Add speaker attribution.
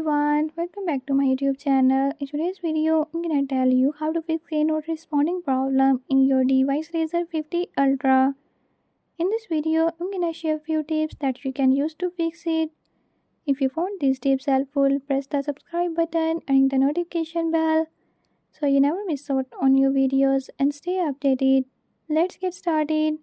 Speaker 1: everyone, welcome back to my YouTube channel. In today's video, I'm gonna tell you how to fix a not responding problem in your device Razr 50 Ultra. In this video, I'm gonna share few tips that you can use to fix it. If you found these tips helpful, press the subscribe button and the notification bell so you never miss out on new videos and stay updated. Let's get started.